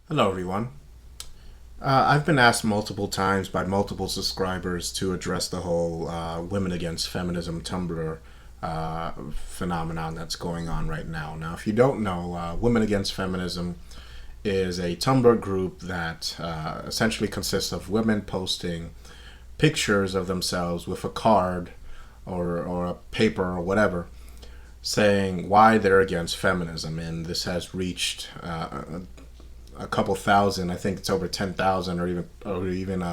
Hello, everyone. I've been asked multiple times by multiple subscribers to address the whole women against feminism Tumblr phenomenon that's going on right now. Now, if you don't know, Women Against Feminism is a Tumblr group that essentially consists of women posting pictures of themselves with a card or a paper or whatever saying why they're against feminism. And this has reached a couple thousand. I think it's over 10,000, or even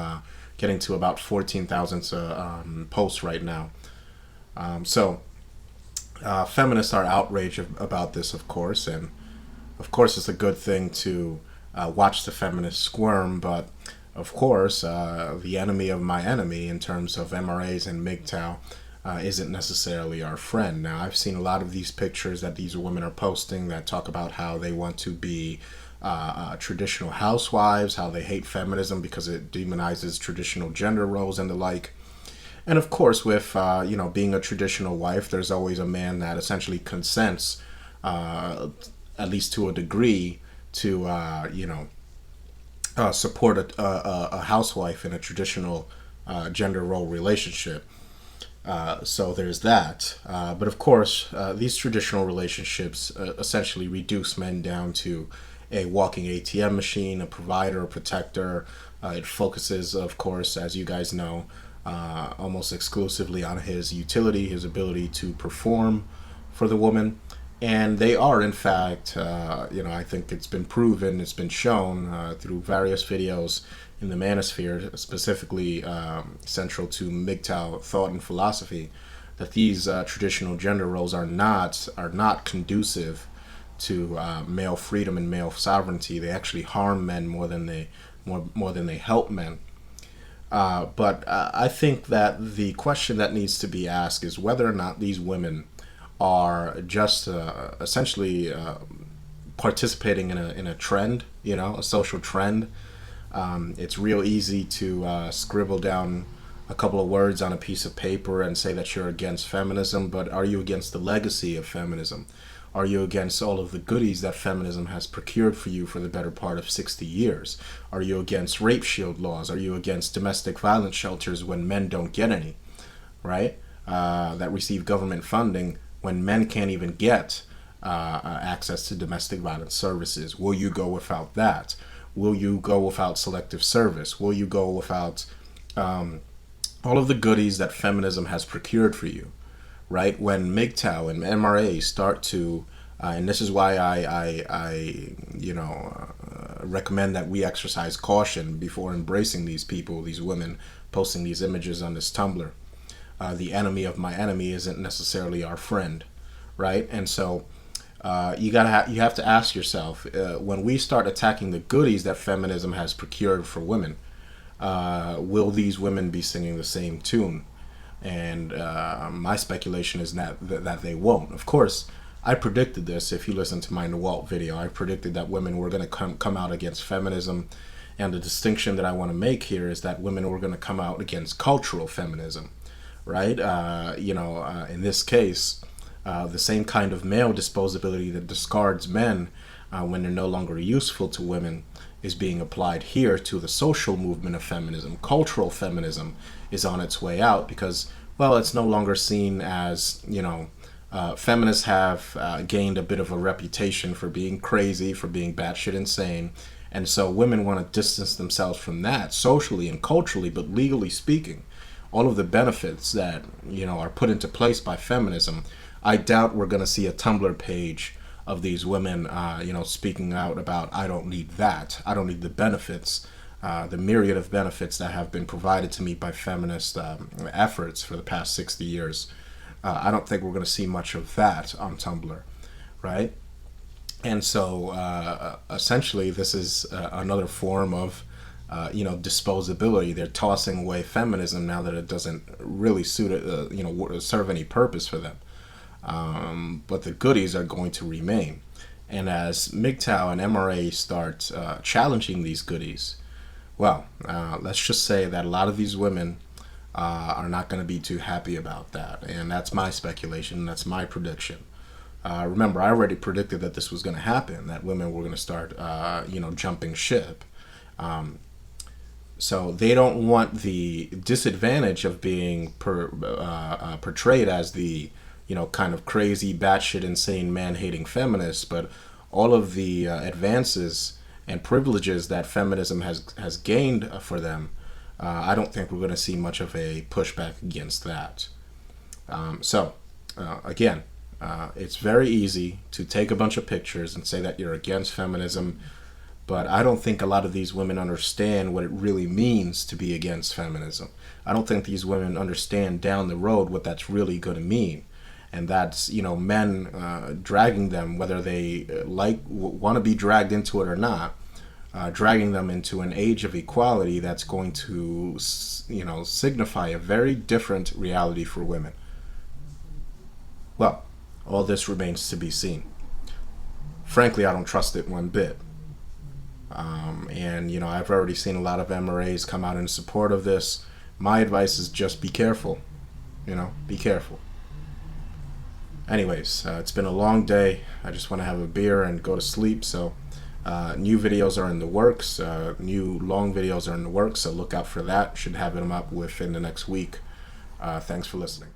getting to about 14,000 posts right now. Feminists are outraged about this, of course, and of course it's a good thing to watch the feminists squirm. But of course, the enemy of my enemy, in terms of MRAs and MGTOW, isn't necessarily our friend. Now, I've seen a lot of these pictures that these women are posting that talk about how they want to be traditional housewives, how they hate feminism because it demonizes traditional gender roles and the like. And of course, with being a traditional wife, there's always a man that essentially consents, at least to a degree, to support a housewife in a traditional gender role relationship. So there's that. But of course, these traditional relationships essentially reduce men down to a walking ATM machine, a provider, a protector. It focuses, of course, as you guys know, almost exclusively on his utility, his ability to perform for the woman. And they are, in fact, I think it's been proven, it's been shown through various videos in the manosphere, specifically central to MGTOW thought and philosophy, that these traditional gender roles are not conducive to male freedom and male sovereignty. They actually harm men more than they help men. But I think that the question that needs to be asked is whether or not these women are just essentially participating in a trend, a social trend. It's real easy to scribble down a couple of words on a piece of paper and say that you're against feminism, but are you against the legacy of feminism? Are you against all of the goodies that feminism has procured for you for the better part of 60 years? Are you against rape shield laws? Are you against domestic violence shelters when men don't get any, right? That receive government funding when men can't even get access to domestic violence services? Will you go without that? Will you go without selective service? Will you go without all of the goodies that feminism has procured for you? Right? When MGTOW and MRA start to, and this is why I recommend that we exercise caution before embracing these people, these women posting these images on this Tumblr. The enemy of my enemy isn't necessarily our friend, right? And so you have to ask yourself, when we start attacking the goodies that feminism has procured for women, will these women be singing the same tune? And my speculation is that they won't. Of course, I predicted this. If you listen to my Nawalt video, I predicted that women were going to come out against feminism. And the distinction that I want to make here is that women were going to come out against cultural feminism, right? In this case, the same kind of male disposability that discards men when they're no longer useful to women is being applied here to the social movement of feminism. Cultural feminism is on its way out because, well, it's no longer seen as, feminists have gained a bit of a reputation for being crazy, for being batshit insane. And so women want to distance themselves from that socially and culturally, but legally speaking, all of the benefits that, are put into place by feminism, I doubt we're going to see a Tumblr page of these women, speaking out about, I don't need that. I don't need the benefits, the myriad of benefits that have been provided to me by feminist efforts for the past 60 years. I don't think we're going to see much of that on Tumblr, right? And so essentially this is another form of, disposability. They're tossing away feminism now that it doesn't really suit it, serve any purpose for them. But the goodies are going to remain. And as MGTOW and MRA start challenging these goodies, well, let's just say that a lot of these women are not going to be too happy about that. And that's my speculation. That's my prediction. Remember, I already predicted that this was going to happen, that women were going to start, jumping ship. So they don't want the disadvantage of being portrayed as the, kind of crazy, batshit, insane, man-hating feminist, but all of the advances and privileges that feminism has gained for them. I don't think we're going to see much of a pushback against that. Again, it's very easy to take a bunch of pictures and say that you're against feminism, but I don't think a lot of these women understand what it really means to be against feminism. I don't think these women understand down the road what that's really going to mean. And that's, men dragging them, whether they want to be dragged into it or not, dragging them into an age of equality that's going to, signify a very different reality for women. Well, all this remains to be seen. Frankly, I don't trust it one bit. I've already seen a lot of MRAs come out in support of this. My advice is just be careful. Be careful. Anyways, it's been a long day. I just want to have a beer and go to sleep. So new videos are in the works. New long videos are in the works. So look out for that. Should have them up within the next week. Thanks for listening.